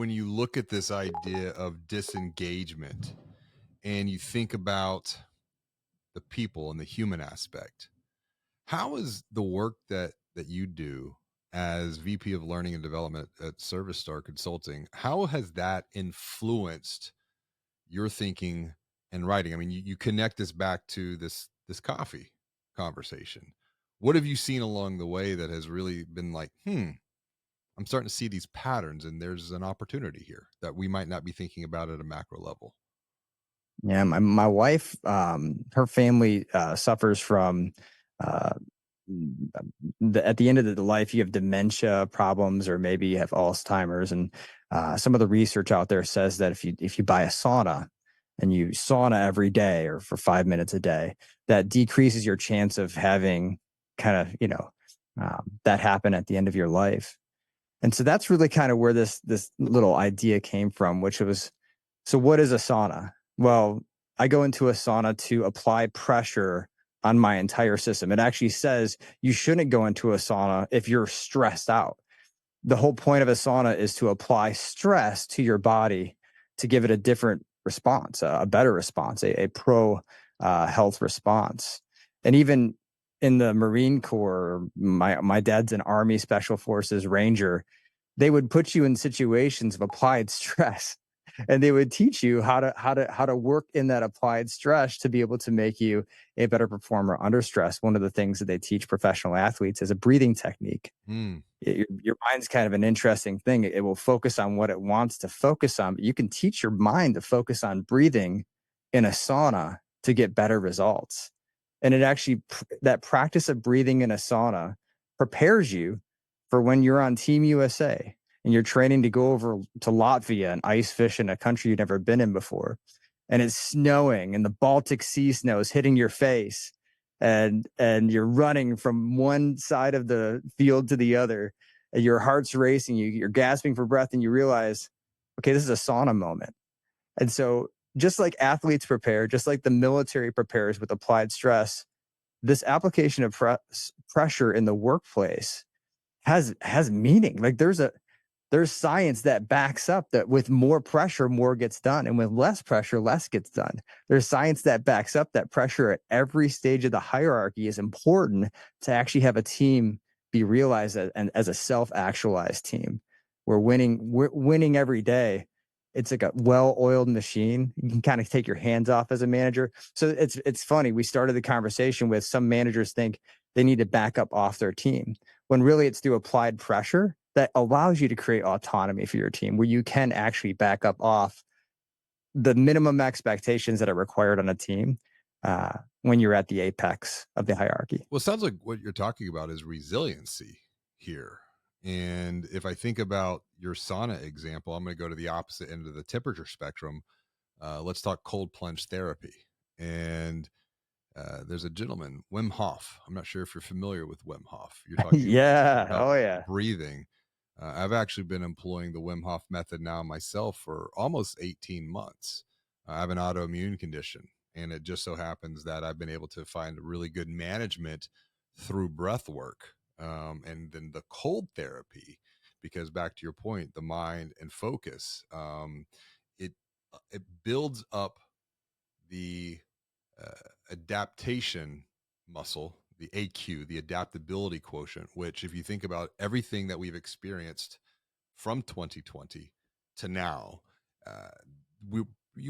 when you look at this idea of disengagement and you think about the people and the human aspect, how is the work that you do as VP of Learning and Development at ServiceStar Consulting, how has that influenced your thinking and writing? I mean, you connect this back to this coffee conversation. What have you seen along the way that has really been like, I'm starting to see these patterns and there's an opportunity here that we might not be thinking about at a macro level? Yeah, my wife, her family suffers from uh, at the end of the life, you have dementia problems, or maybe you have Alzheimer's. And some of the research out there says that if you buy a sauna and you sauna every day or for 5 minutes a day, that decreases your chance of having kind of that happen at the end of your life. And so that's really kind of where this little idea came from, which was, so what is a sauna? Well, I go into a sauna to apply pressure on my entire system. It actually says you shouldn't go into a sauna if you're stressed out. The whole point of a sauna is to apply stress to your body to give it a different response, a better response, a pro health response. And even in the Marine Corps, my dad's an Army Special Forces Ranger. They would put you in situations of applied stress, and they would teach you how to work in that applied stress to be able to make you a better performer under stress. One of the things that they teach professional athletes is a breathing technique. Mm, Your mind's kind of an interesting thing. It will focus on what it wants to focus on, but you can teach your mind to focus on breathing in a sauna to get better results. And it actually, that practice of breathing in a sauna prepares you for when you're on Team USA and you're training to go over to Latvia and ice fish in a country you've never been in before. And it's snowing and the Baltic Sea snow is hitting your face, and you're running from one side of the field to the other, and your heart's racing, you're gasping for breath, and you realize, okay, this is a sauna moment. And so just like athletes prepare, just like the military prepares with applied stress, this application of pressure in the workplace has meaning. Like there's science that backs up that with more pressure, more gets done. And with less pressure, less gets done. There's science that backs up that pressure at every stage of the hierarchy is important to actually have a team be realized as a self-actualized team. We're winning every day. It's like a well-oiled machine. You can kind of take your hands off as a manager. So it's funny. We started the conversation with some managers think they need to back up off their team, when really it's through applied pressure that allows you to create autonomy for your team, where you can actually back up off the minimum expectations that are required on a team when you're at the apex of the hierarchy. well, it sounds like what you're talking about is resiliency here. And if I think about your sauna example, I'm going to go to the opposite end of the temperature spectrum. Let's talk cold plunge therapy. And there's a gentleman, Wim Hof. I'm not sure if you're familiar with Wim Hof. You're talking Yeah. about Oh, yeah. breathing. I've actually been employing the Wim Hof method now myself for almost 18 months. I have an autoimmune condition, and it just so happens that I've been able to find really good management through breath work, and then the cold therapy. Because back to your point, the mind and focus, it it builds up the adaptation muscle, the AQ, the adaptability quotient, which, if you think about everything that we've experienced from 2020 to now, uh, we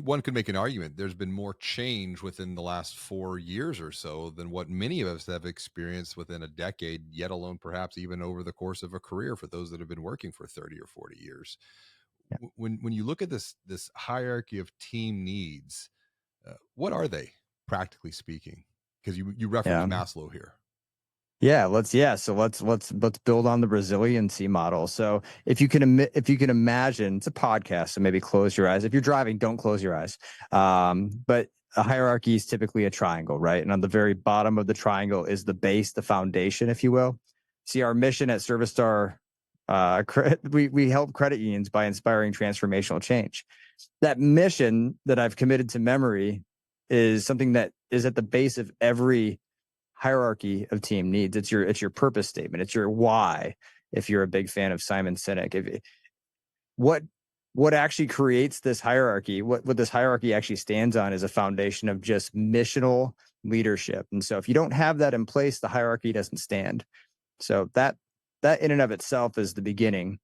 one could make an argument there's been more change within the last 4 years or so than what many of us have experienced within a decade, yet alone perhaps even over the course of a career for those that have been working for 30 or 40 years. Yeah. When you look at this hierarchy of team needs, what are they, practically speaking? Because you reference Yeah. Maslow here. So let's build on the resiliency model. So if you can imagine, it's a podcast, so maybe close your eyes. If you're driving, don't close your eyes. But a hierarchy is typically a triangle, right? And on the very bottom of the triangle is the base, the foundation, if you will. See, our mission at ServiceStar, we help credit unions by inspiring transformational change. That mission that I've committed to memory is something that is at the base of every hierarchy of team needs. It's your purpose statement. It's your why. If you're a big fan of Simon Sinek, what what actually creates this hierarchy, what this hierarchy actually stands on is a foundation of just missional leadership. And so if you don't have that in place, the hierarchy doesn't stand. So that in and of itself is the beginning.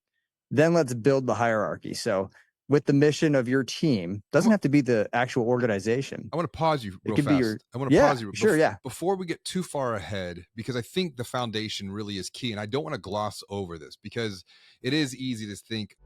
Then let's build the hierarchy. So with the mission of your team, I'm, doesn't have to be the actual organization. I want to pause you It real could be your fast. I want to yeah, pause you sure, yeah. before we get too far ahead, because I think the foundation really is key. And I don't want to gloss over this because it is easy to think